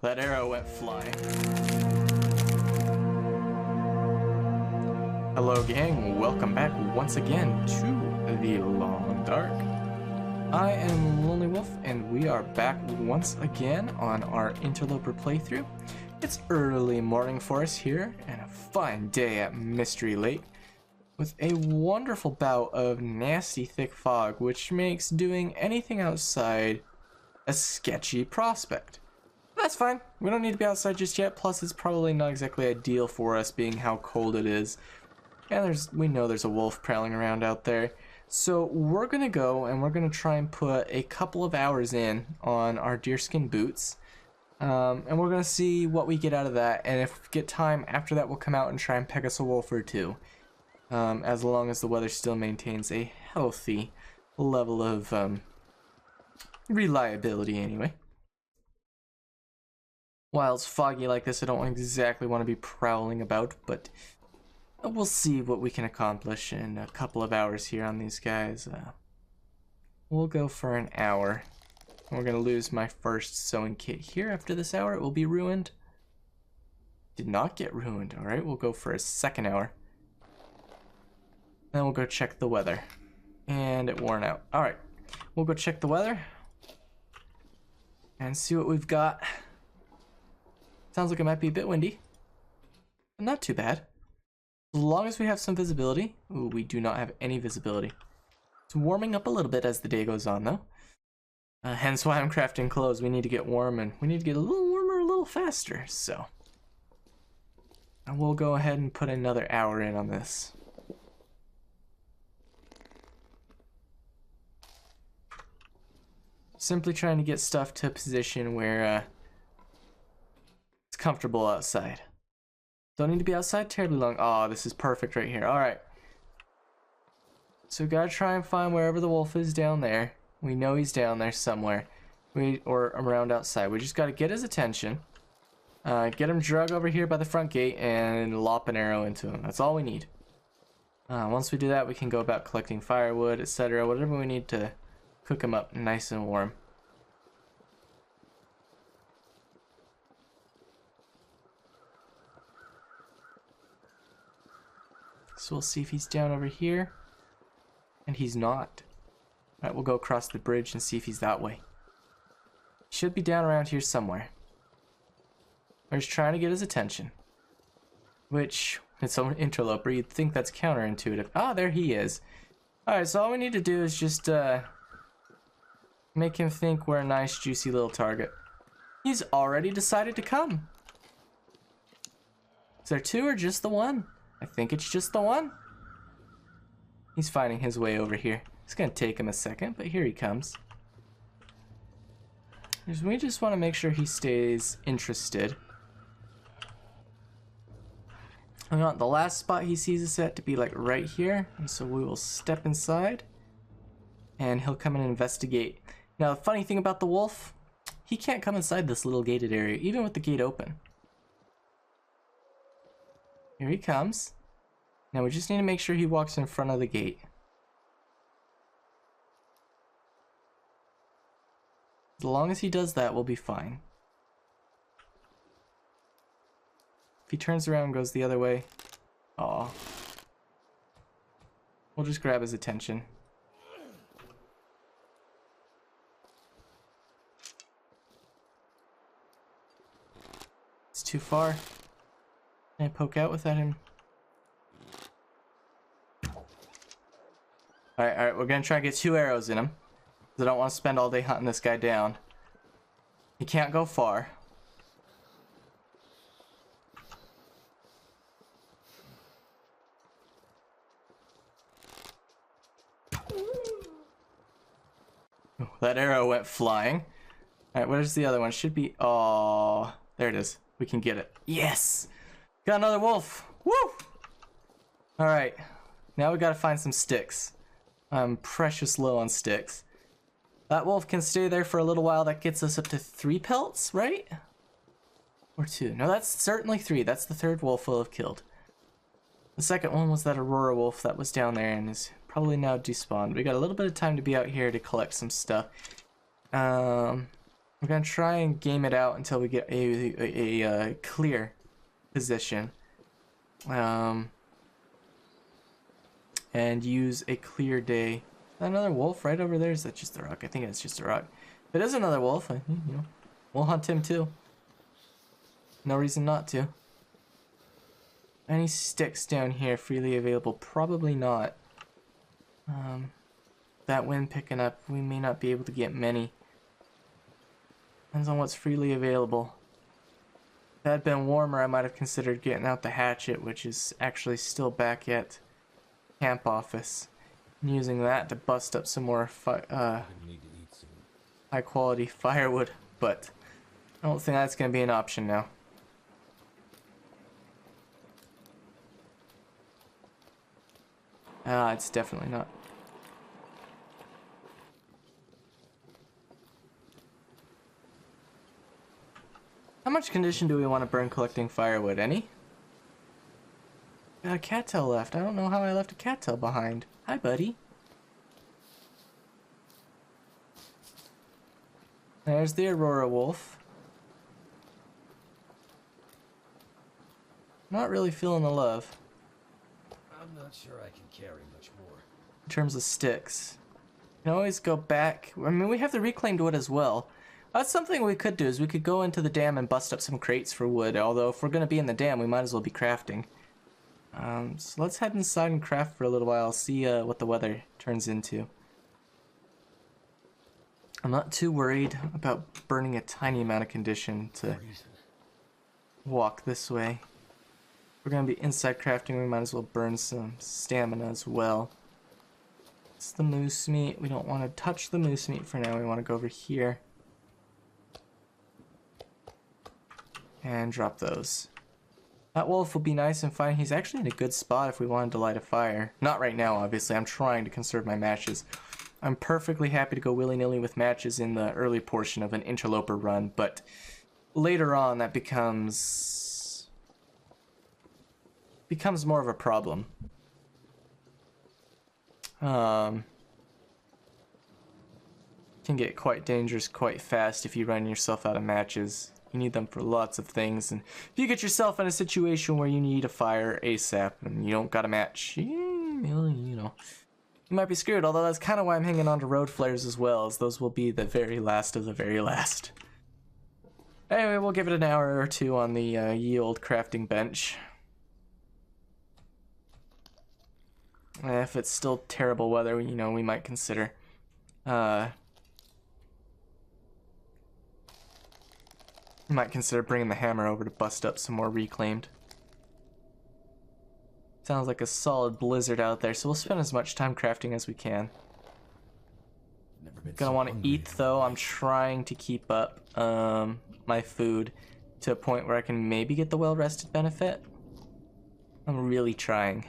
That arrow went flying. Hello gang, welcome back once again to the Long Dark. I am Lonelywolf and we are back once again on our Interloper playthrough. It's early morning for us here and a fine day at Mystery Lake with a wonderful bout of nasty thick fog, which makes doing anything outside a sketchy prospect. That's fine, we don't need to be outside just yet, plus it's probably not exactly ideal for us being how cold it is. And we know there's a wolf prowling around out there. So we're gonna go and we're gonna try and put a couple of hours in on our deerskin boots. And we're gonna see what we get out of that, and if we get time after that we'll come out and try and peck us a wolf or two. As long as the weather still maintains a healthy level of reliability anyway. While it's foggy like this, I don't exactly want to be prowling about, but we'll see what we can accomplish in a couple of hours here on these guys. We'll go for an hour. We're going to lose my first sewing kit here. After this hour, it will be ruined. Did not get ruined. Alright, we'll go for a second hour. Then we'll go check the weather. And it worn out. Alright, we'll go check the weather and see what we've got. Sounds like it might be a bit windy, but not too bad. As long as we have some visibility. Ooh, we do not have any visibility. It's warming up a little bit as the day goes on though. Hence why I'm crafting clothes. We need to get warm, and we need to get a little warmer a little faster. So I will go ahead and put another hour in on this. Simply trying to get stuff to a position where it's comfortable outside. Don't need to be outside terribly long. Oh, this is perfect right here. Alright. So we gotta try and find wherever the wolf is down there. We know he's down there somewhere. Or around outside. We just gotta get his attention. Get him drug over here by the front gate and lop an arrow into him. That's all we need. Once we do that, we can go about collecting firewood, etc. Whatever we need to cook him up nice and warm. So we'll see if he's down over here. And he's not. Alright, we'll go across the bridge and see if he's that way. He should be down around here somewhere. We're just trying to get his attention. Which, it's an interloper, you'd think that's counterintuitive. Ah, there he is. Alright, so all we need to do is just make him think we're a nice juicy little target. He's already decided to come. Is there two or just the one? I think it's just the one. He's finding his way over here. It's gonna take him a second, but here he comes. We just want to make sure he stays interested. We want the last spot he sees us at to be like right here, and so we will step inside and he'll come and investigate. Now the funny thing about the wolf, he can't come inside this little gated area even with the gate open. Here he comes. Now we just need to make sure he walks in front of the gate. As long as he does that, we'll be fine. If he turns around and goes the other way, aw. We'll just grab his attention. It's too far. Can I poke out without him? Alright, we're gonna try and get 2 arrows in him. Because I don't want to spend all day hunting this guy down. He can't go far. Oh, that arrow went flying. Alright, where's the other one? Should be... Oh, there it is. We can get it. Yes! Got another wolf! Woo! Alright, now we gotta find some sticks. I'm precious low on sticks. That wolf can stay there for a little while. That gets us up to 3 pelts, right? Or 2. No, that's certainly 3. That's the 3rd wolf we'll have killed. The second one was that Aurora wolf that was down there and is probably now despawned. We got a little bit of time to be out here to collect some stuff. We're gonna try and game it out until we get a clear position. And use a clear day. Another wolf right over there? Is that just a rock? I think it's just a rock. If it is another wolf, you know, we'll hunt him too. No reason not to. Any sticks down here freely available? Probably not. That wind picking up, we may not be able to get many. Depends on what's freely available. If it had been warmer, I might have considered getting out the hatchet, which is actually still back at camp office, and using that to bust up some more high quality firewood, but I don't think that's going to be an option now. It's definitely not. How much condition do we want to burn collecting firewood? Any? Got a cattail left. I don't know how I left a cattail behind. Hi, buddy. There's the Aurora wolf. Not really feeling the love. I'm not sure I can carry much more. In terms of sticks. You can always go back. I mean, we have the reclaimed wood as well. That's something we could do, is we could go into the dam and bust up some crates for wood. Although, if we're going to be in the dam, we might as well be crafting. So let's head inside and craft for a little while, see what the weather turns into. I'm not too worried about burning a tiny amount of condition to walk this way. If we're going to be inside crafting, we might as well burn some stamina as well. It's the moose meat. We don't want to touch the moose meat for now. We want to go over here and drop those. That wolf will be nice and fine. He's actually in a good spot if we wanted to light a fire. Not right now, obviously. I'm trying to conserve my matches. I'm perfectly happy to go willy-nilly with matches in the early portion of an interloper run, but later on that becomes more of a problem. Can get quite dangerous quite fast if you run yourself out of matches. You need them for lots of things, and if you get yourself in a situation where you need a fire ASAP and you don't got a match, you know, you might be screwed. Although that's kind of why I'm hanging on to road flares as well, as those will be the very last of the very last. Anyway, we'll give it an hour or two on the ye old crafting bench. If it's still terrible weather, you know, we might consider bringing the hammer over to bust up some more reclaimed. Sounds like a solid blizzard out there, so we'll spend as much time crafting as we can. Gonna want to eat though. I'm trying to keep up my food to a point where I can maybe get the well-rested benefit. I'm really trying.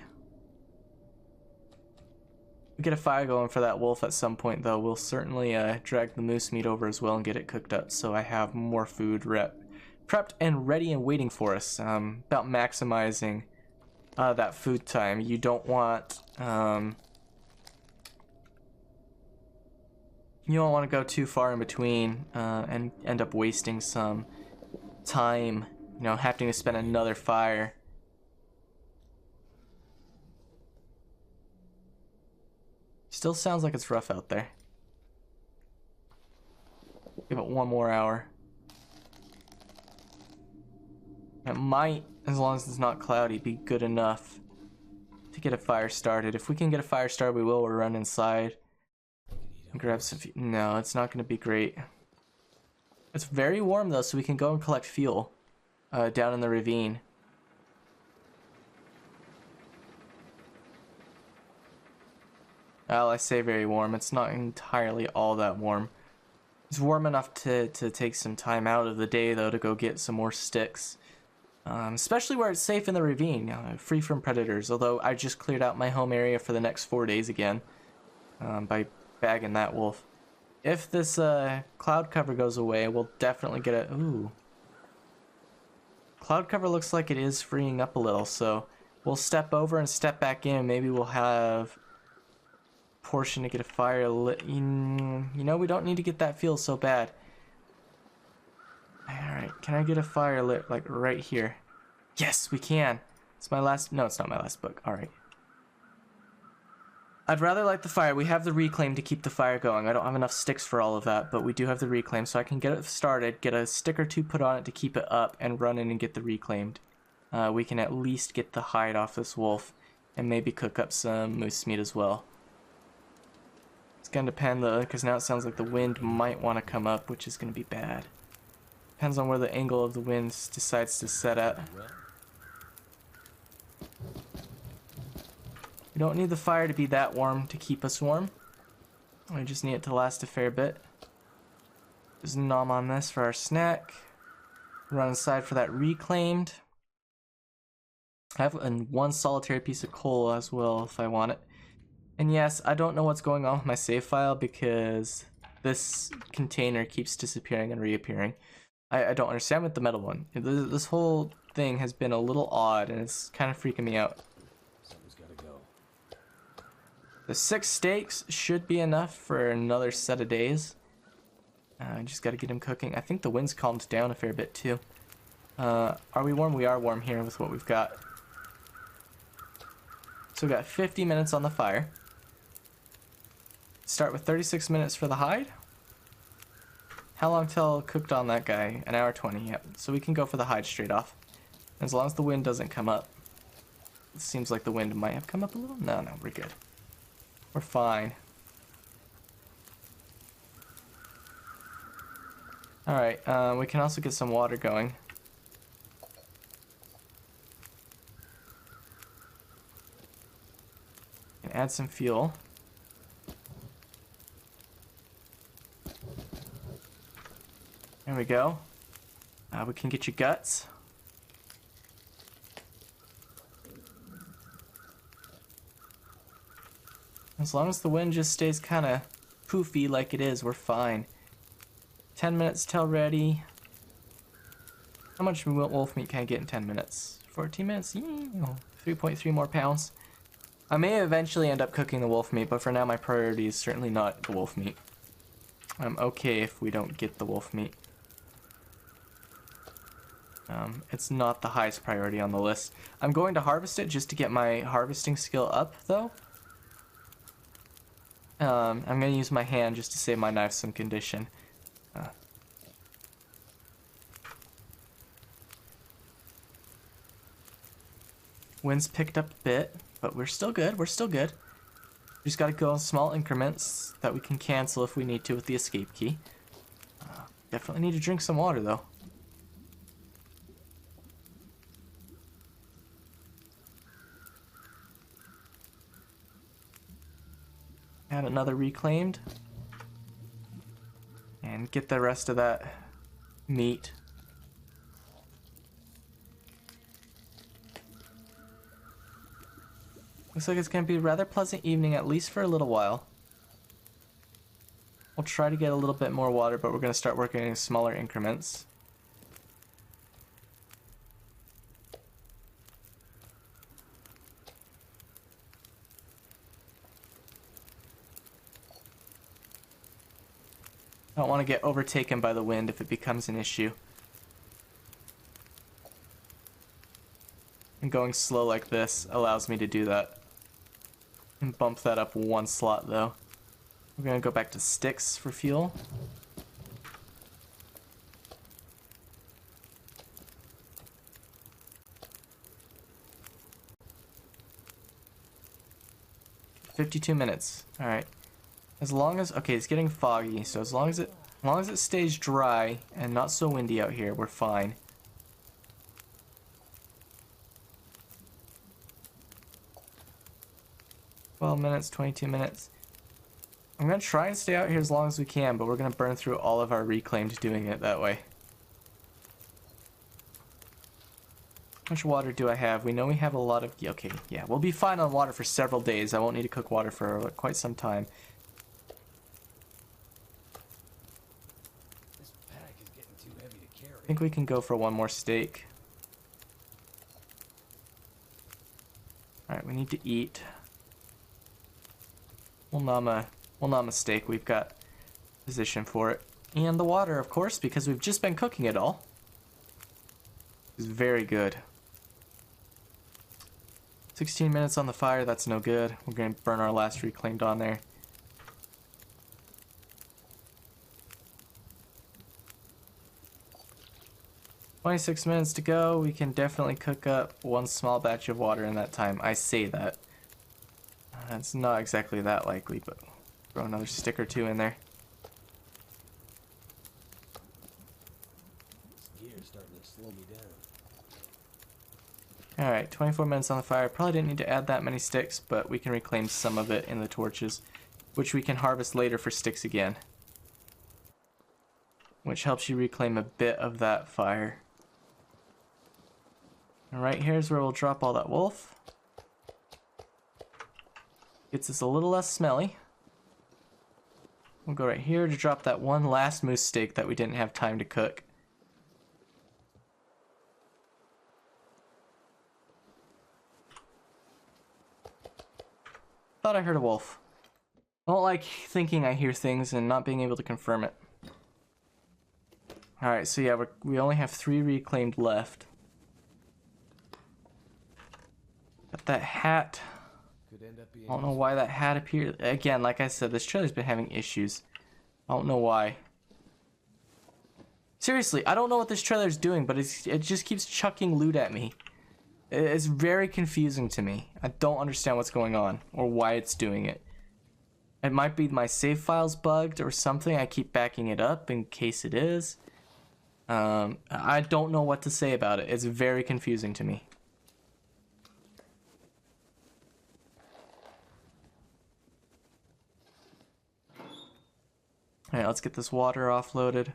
We get a fire going for that wolf at some point though. We'll certainly drag the moose meat over as well and get it cooked up so I have more food prepped and ready and waiting for us. About maximizing that food time. You don't want to go too far in between and end up wasting some time, you know, having to spend another fire. Still sounds like it's rough out there. Give it one more hour. It might, as long as it's not cloudy, be good enough to get a fire started. If we can get a fire started, we will. We'll run inside and grab some fuel. No, it's not going to be great. It's very warm though, so we can go and collect fuel down in the ravine. Well, I say very warm. It's not entirely all that warm. It's warm enough to take some time out of the day though to go get some more sticks. Especially where it's safe in the ravine, free from predators. Although I just cleared out my home area for the next 4 days again by bagging that wolf. If this cloud cover goes away, we'll definitely get a... Ooh. Cloud cover looks like it is freeing up a little, so we'll step over and step back in. Maybe we'll have a portion to get a fire lit. You know, we don't need to get that fuel so bad. Can I get a fire lit, like, right here? Yes, we can. It's my last... No, it's not my last book. Alright. I'd rather light the fire. We have the reclaim to keep the fire going. I don't have enough sticks for all of that, but we do have the reclaim, so I can get it started, get a stick or two put on it to keep it up, and run in and get the reclaimed. We can at least get the hide off this wolf, and maybe cook up some moose meat as well. It's gonna depend though, because now it sounds like the wind might want to come up, which is gonna be bad. Depends on where the angle of the wind decides to set at. We don't need the fire to be that warm to keep us warm. We just need it to last a fair bit. Just nom on this for our snack. Run inside for that reclaimed. I have one solitary piece of coal as well if I want it. And yes, I don't know what's going on with my save file because this container keeps disappearing and reappearing. I don't understand with the metal one. This whole thing has been a little odd and it's kind of freaking me out. Something's gotta go. The 6 steaks should be enough for another set of days. I just gotta get him cooking. I think the wind's calmed down a fair bit too. Are we warm? We are warm here with what we've got. So we got 50 minutes on the fire. Start with 36 minutes for the hide. How long till cooked on that guy? An hour 20, yep. So we can go for the hide straight off. As long as the wind doesn't come up. It seems like the wind might have come up a little. No, we're good. We're fine. Alright, we can also get some water going. And add some fuel. There we go. We can get your guts. As long as the wind just stays kind of poofy like it is, we're fine. 10 minutes till ready. How much wolf meat can I get in 10 minutes? 14 minutes? 3.3 more pounds. I may eventually end up cooking the wolf meat, but for now my priority is certainly not the wolf meat. I'm okay if we don't get the wolf meat. It's not the highest priority on the list. I'm going to harvest it just to get my harvesting skill up, though. I'm going to use my hand just to save my knife some condition. Wind's picked up a bit, but we're still good. We're still good. We just got to go in small increments that we can cancel if we need to with the escape key. Definitely need to drink some water, though. Add another reclaimed. And get the rest of that meat. Looks like it's going to be a rather pleasant evening, at least for a little while. We'll try to get a little bit more water, but we're going to start working in smaller increments. I don't want to get overtaken by the wind if it becomes an issue. And going slow like this allows me to do that. And bump that up one slot though. We're going to go back to sticks for fuel. "52 minutes. Alright. As long as, okay, it's getting foggy, so as long as it stays dry and not so windy out here, we're fine. "12 minutes, 22 minutes. I'm gonna try and stay out here as long as we can, but we're gonna burn through all of our reclaimed doing it that way. How much water do I have? We know we have a lot of, okay, yeah, we'll be fine on water for several days. I won't need to cook water for quite some time. I think we can go for one more steak. Alright, we need to eat. We'll nom a steak. We've got position for it. And the water, of course, because we've just been cooking it all. is very good. 16 minutes on the fire, that's no good. We're going to burn our last reclaimed on there. "26 minutes to go. We can definitely cook up one small batch of water in that time." I say that. It's not exactly that likely, but throw another stick or two in there. This gear's starting to slow me down. Alright, 24 minutes on the fire. Probably didn't need to add that many sticks, but we can reclaim some of it in the torches, which we can harvest later for sticks again. Which helps you reclaim a bit of that fire. And right here's where we'll drop all that wolf. Gets us a little less smelly. We'll go right here to drop that one last moose steak that we didn't have time to cook. Thought I heard a wolf. I don't like thinking I hear things and not being able to confirm it. Alright, so yeah, we only have 3 reclaimed left. Got that hat. Could end up being I don't know why that hat appeared. Again, like I said, this trailer's been having issues. I don't know why. Seriously, I don't know what this trailer's doing, but it just keeps chucking loot at me. It's very confusing to me. I don't understand what's going on or why it's doing it. It might be my save files bugged or something. I keep backing it up in case it is. I don't know what to say about it. It's very confusing to me. Alright, let's get this water offloaded.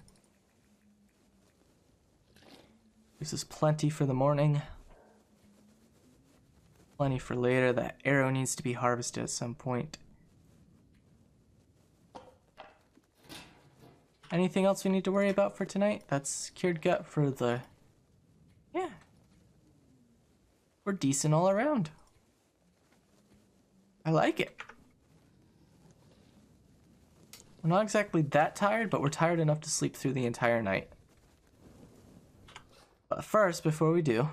This is plenty for the morning. Plenty for later. That arrow needs to be harvested at some point. Anything else we need to worry about for tonight? That's cured gut for the... Yeah. We're decent all around. I like it. We're not exactly that tired, but we're tired enough to sleep through the entire night. But first, before we do,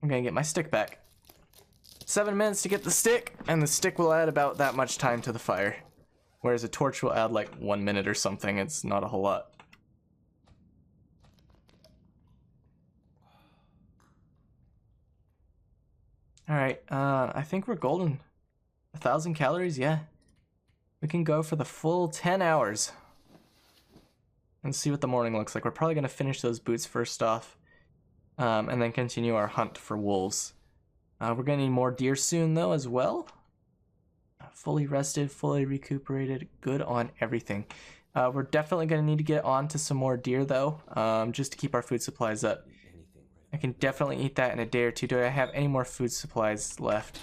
I'm gonna get my stick back. 7 minutes to get the stick, and the stick will add about that much time to the fire. Whereas a torch will add like 1 minute or something. It's not a whole lot. Alright, I think we're golden. 1,000 calories, yeah. We can go for the full 10 hours. And see what the morning looks like. We're probably going to finish those boots first off. And then continue our hunt for wolves. We're going to need more deer soon though as well. Fully rested, fully recuperated, good on everything. We're definitely going to need to get on to some more deer though. Just to keep our food supplies up. I can definitely eat that in a day or two. Do I have any more food supplies left?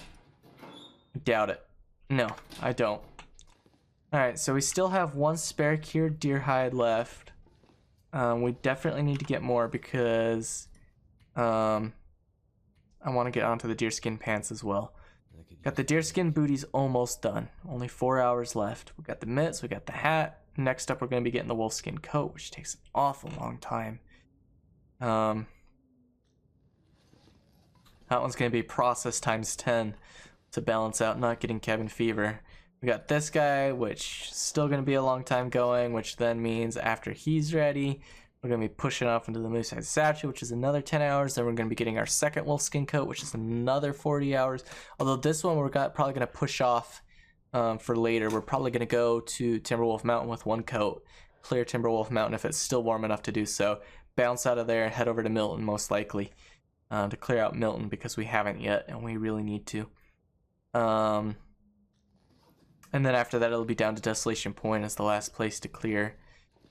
I doubt it. No, I don't. Alright, so we still have 1 spare cured deer hide left. We definitely need to get more because I want to get onto the deerskin pants as well. Got the deerskin booties almost done. Only 4 hours left. We got the mitts, we got the hat. Next up, we're going to be getting the wolfskin coat, which takes an awful long time. That one's going to be process times 10 to balance out not getting cabin fever. We got this guy, which is still going to be a long time going, which then means after he's ready, we're going to be pushing off into the moose hide statue, which is another 10 hours. Then we're going to be getting our second wolfskin coat, which is another 40 hours. Although this one we're probably going to push off for later. We're probably going to go to Timberwolf Mountain with 1 coat, clear Timberwolf Mountain if it's still warm enough to do so, bounce out of there and head over to Milton most likely to clear out Milton because we haven't yet and we really need to. And then after that, it'll be down to Desolation Point as the last place to clear.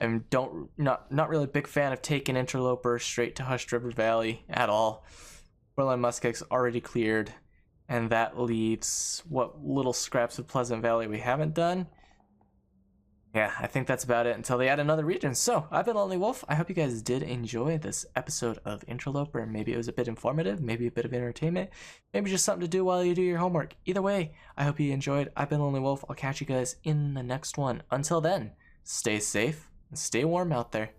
And not really a big fan of taking Interloper straight to Hushed River Valley at all. Shoreline Muskeg's already cleared, and that leaves what little scraps of Pleasant Valley we haven't done. Yeah, I think that's about it until they add another region. So, I've been Lonelywolf. I hope you guys did enjoy this episode of Interloper. Maybe it was a bit informative, maybe a bit of entertainment, maybe just something to do while you do your homework. Either way, I hope you enjoyed. I've been Lonelywolf. I'll catch you guys in the next one. Until then, stay safe and stay warm out there.